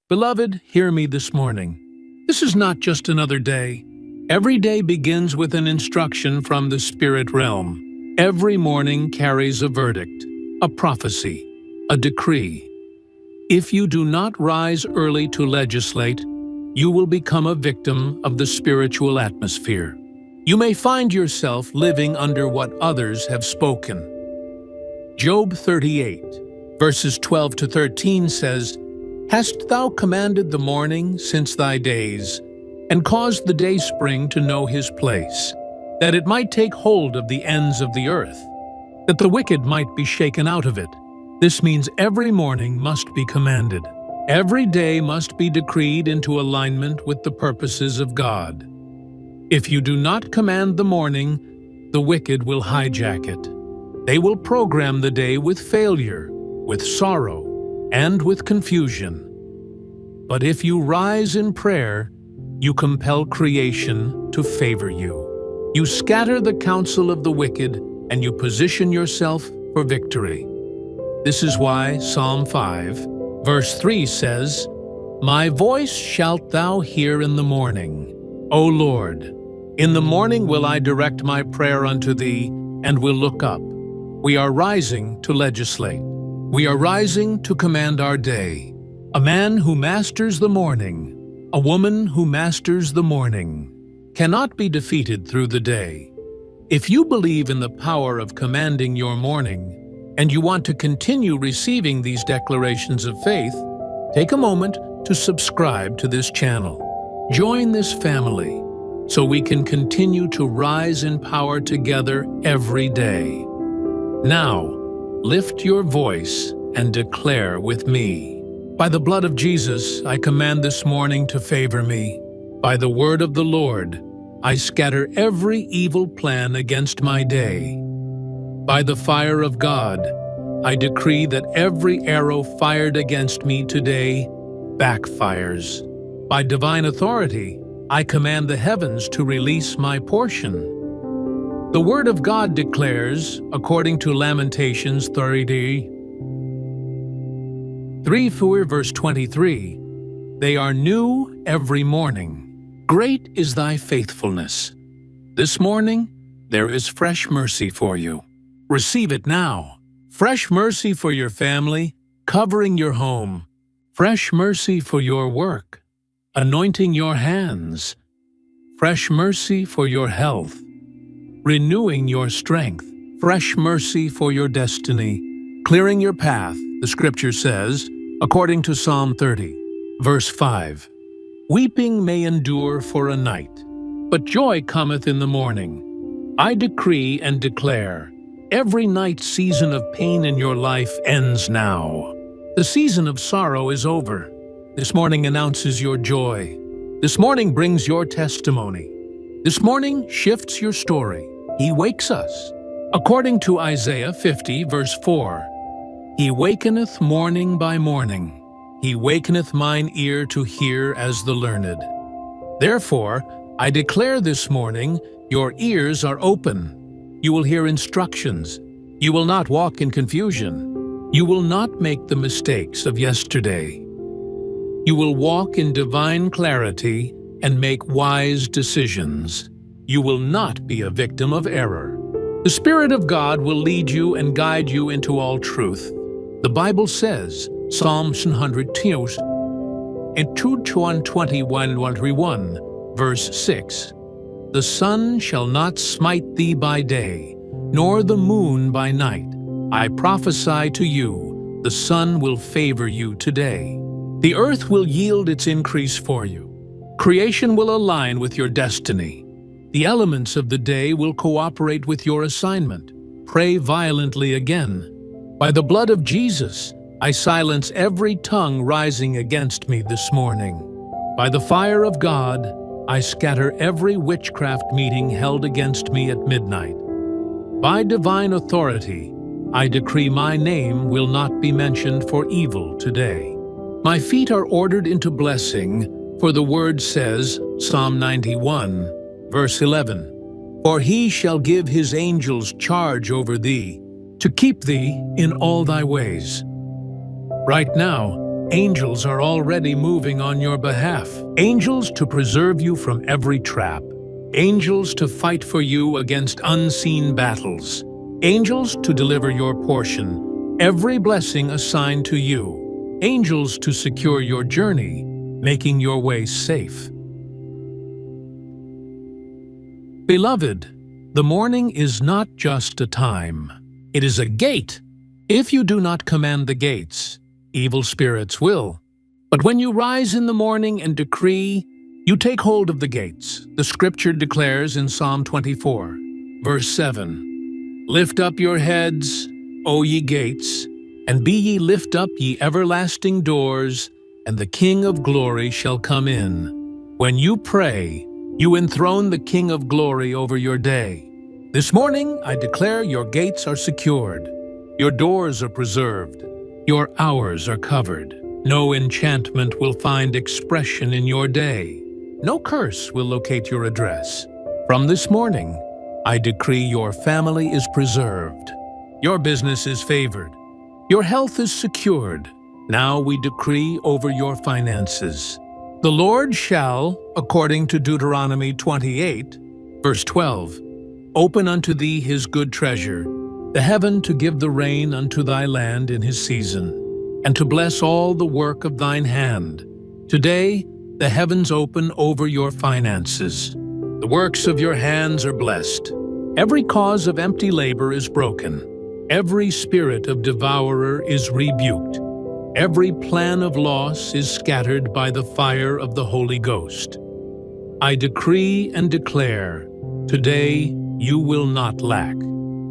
Beloved, hear me this morning. This is not just another day. Every day begins with an instruction from the spirit realm. Every morning carries a verdict, a prophecy, a decree. If you do not rise early to legislate, you will become a victim of the spiritual atmosphere. You may find yourself living under what others have spoken. Job 38, verses 12 to 13 says, "Hast thou commanded the morning since thy days, and caused the dayspring to know his place, that it might take hold of the ends of the earth, that the wicked might be shaken out of it?" This means every morning must be commanded. Every day must be decreed into alignment with the purposes of God. If you do not command the morning, the wicked will hijack it. They will program the day with failure, with sorrow, and with confusion. But if you rise in prayer, you compel creation to favor you. You scatter the counsel of the wicked, and you position yourself for victory. This is why Psalm 5, verse 3 says, "My voice shalt thou hear in the morning, O Lord. In the morning will I direct my prayer unto thee, and will look up." We are rising to legislate. We are rising to command our day. A man who masters the morning, a woman who masters the morning, cannot be defeated through the day. If you believe in the power of commanding your morning, and you want to continue receiving these declarations of faith, take a moment to subscribe to this channel. Join this family so we can continue to rise in power together every day. Now, lift your voice and declare with me. By the blood of Jesus, I command this morning to favor me. By the word of the Lord, I scatter every evil plan against my day. By the fire of God, I decree that every arrow fired against me today backfires. By divine authority, I command the heavens to release my portion. The Word of God declares, according to Lamentations 3, verse 23, "They are new every morning. Great is thy faithfulness." This morning, there is fresh mercy for you. Receive it now. Fresh mercy for your family, covering your home. Fresh mercy for your work, anointing your hands. Fresh mercy for your health, renewing your strength. Fresh mercy for your destiny, clearing your path. The scripture says, according to Psalm 30, verse 5, "Weeping may endure for a night, but joy cometh in the morning." I decree and declare, every night season of pain in your life ends now. The season of sorrow is over. This morning announces your joy. This morning brings your testimony. This morning shifts your story. He wakes us. According to Isaiah 50, verse 4, "He wakeneth morning by morning. He wakeneth mine ear to hear as the learned." Therefore, I declare this morning, your ears are open. You will hear instructions. You will not walk in confusion. You will not make the mistakes of yesterday. You will walk in divine clarity and make wise decisions. You will not be a victim of error. The Spirit of God will lead you and guide you into all truth. The Bible says, Psalms 102, and 2:21, verse 6, "The sun shall not smite thee by day, nor the moon by night. I prophesy to you, the sun will favor you today. The earth will yield its increase for you. Creation will align with your destiny. The elements of the day will cooperate with your assignment. Pray violently again. By the blood of Jesus, I silence every tongue rising against me this morning. By the fire of God, I scatter every witchcraft meeting held against me at midnight. By divine authority, I decree my name will not be mentioned for evil today. My feet are ordered into blessing, for the word says, Psalm 91, verse 11, "For he shall give his angels charge over thee, to keep thee in all thy ways." Right now, Angels are already moving on your behalf. Angels to preserve you from every trap. Angels to fight for you against unseen battles. Angels to deliver your portion, every blessing assigned to you. Angels to secure your journey, making your way safe. Beloved, the morning is not just a time. It is a gate. If you do not command the gates, evil spirits will. But when you rise in the morning and decree, you take hold of the gates. The scripture declares in Psalm 24, verse 7, "Lift up your heads, O ye gates, and be ye lift up ye everlasting doors, and the King of glory shall come in." When you pray, you enthrone the King of glory over your day. This morning, I declare your gates are secured. Your doors are preserved. Your hours are covered. No enchantment will find expression in your day. No curse will locate your address. From this morning, I decree your family is preserved. Your business is favored. Your health is secured. Now we decree over your finances. The Lord shall, according to Deuteronomy 28, verse 12, open unto thee his good treasure, the heaven to give the rain unto thy land in his season, and to bless all the work of thine hand. Today, the heavens open over your finances. The works of your hands are blessed. Every cause of empty labor is broken. Every spirit of devourer is rebuked. Every plan of loss is scattered by the fire of the Holy Ghost. I decree and declare, today you will not lack.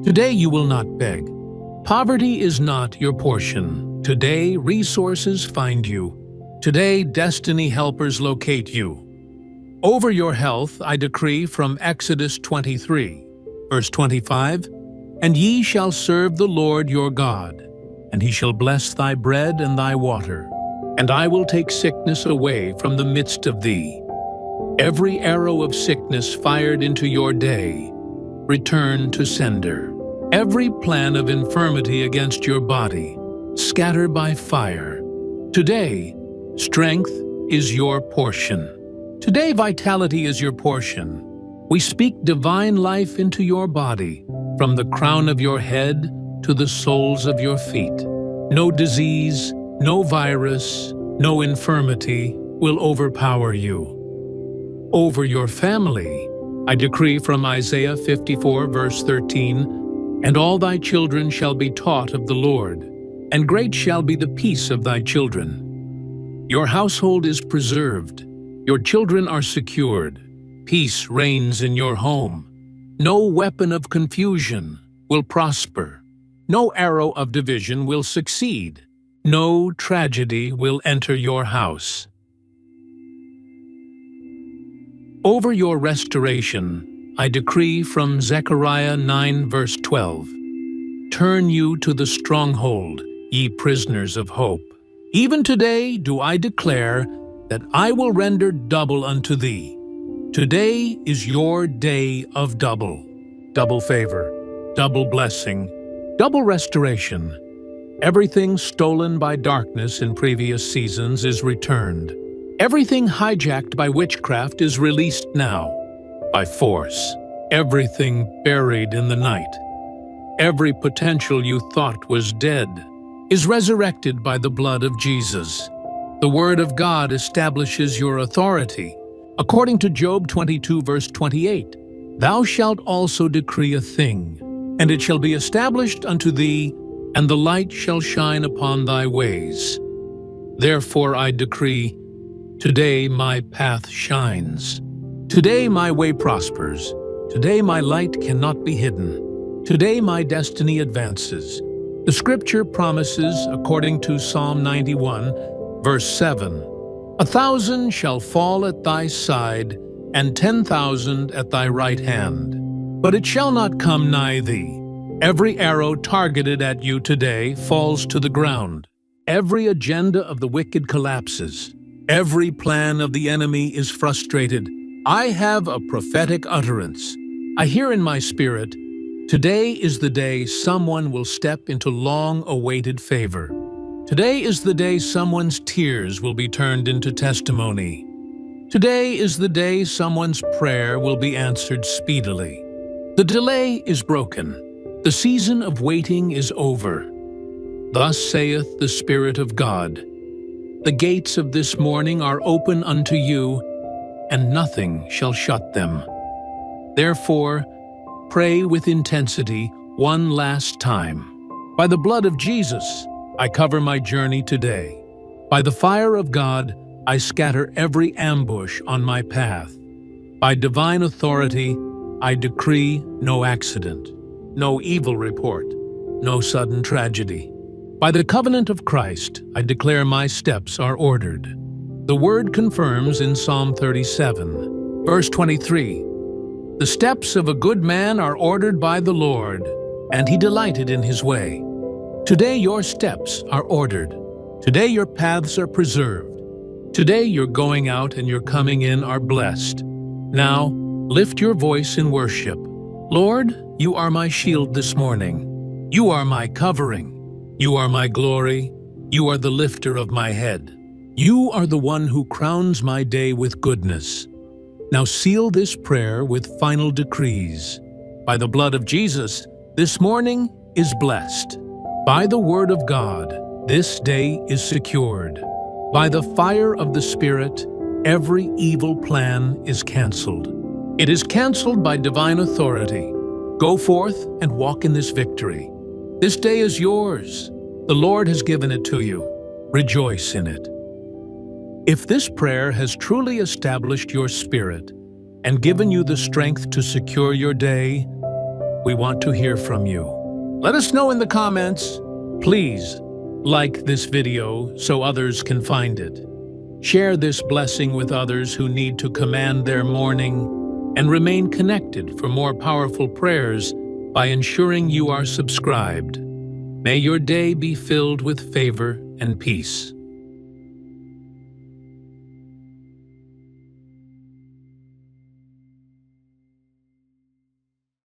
Today you will not beg. Poverty is not your portion. Today resources find you. Today destiny helpers locate you. Over your health I decree from Exodus 23, verse 25, "And ye shall serve the Lord your God, and he shall bless thy bread and thy water, and I will take sickness away from the midst of thee." Every arrow of sickness fired into your day, return to sender. Every plan of infirmity against your body, scatter by fire. Today, strength is your portion. Today, vitality is your portion. We speak divine life into your body, from the crown of your head to the soles of your feet. No disease, no virus, no infirmity will overpower you. Over your family, I decree from Isaiah 54, verse 13, "And all thy children shall be taught of the Lord, and great shall be the peace of thy children." Your household is preserved. Your children are secured. Peace reigns in your home. No weapon of confusion will prosper. No arrow of division will succeed. No tragedy will enter your house. Over your restoration, I decree from Zechariah 9, verse 12, "Turn you to the stronghold, ye prisoners of hope. Even today do I declare that I will render double unto thee." Today is your day of double. Double favor, double blessing, double restoration. Everything stolen by darkness in previous seasons is returned. Everything hijacked by witchcraft is released now, by force. Everything buried in the night. Every potential you thought was dead is resurrected by the blood of Jesus. The Word of God establishes your authority. According to Job 22, verse 28, "Thou shalt also decree a thing, and it shall be established unto thee, and the light shall shine upon thy ways." Therefore I decree, today my path shines. Today my way prospers. Today my light cannot be hidden. Today my destiny advances. The scripture promises, according to Psalm 91, verse 7, "1,000 shall fall at thy side, and 10,000 at thy right hand, but it shall not come nigh thee." Every arrow targeted at you today falls to the ground. Every agenda of the wicked collapses. Every plan of the enemy is frustrated. I have a prophetic utterance. I hear in my spirit, today is the day someone will step into long-awaited favor. Today is the day someone's tears will be turned into testimony. Today is the day someone's prayer will be answered speedily. The delay is broken. The season of waiting is over. Thus saith the Spirit of God. The gates of this morning are open unto you, and nothing shall shut them. Therefore, pray with intensity one last time. By the blood of Jesus, I cover my journey today. By the fire of God, I scatter every ambush on my path. By divine authority, I decree no accident, no evil report, no sudden tragedy. By the covenant of Christ, I declare my steps are ordered. The word confirms in Psalm 37, verse 23, "The steps of a good man are ordered by the Lord, and he delighted in his way." Today your steps are ordered. Today your paths are preserved. Today your going out and your coming in are blessed. Now, lift your voice in worship. Lord, you are my shield this morning. You are my covering. You are my glory. You are the lifter of my head. You are the one who crowns my day with goodness. Now seal this prayer with final decrees. By the blood of Jesus, this morning is blessed. By the word of God, this day is secured. By the fire of the Spirit, every evil plan is canceled. It is canceled by divine authority. Go forth and walk in this victory. This day is yours. The Lord has given it to you. Rejoice in it. If this prayer has truly established your spirit and given you the strength to secure your day, we want to hear from you. Let us know in the comments. Please like this video so others can find it. Share this blessing with others who need to command their morning, and remain connected for more powerful prayers by ensuring you are subscribed. May your day be filled with favor and peace.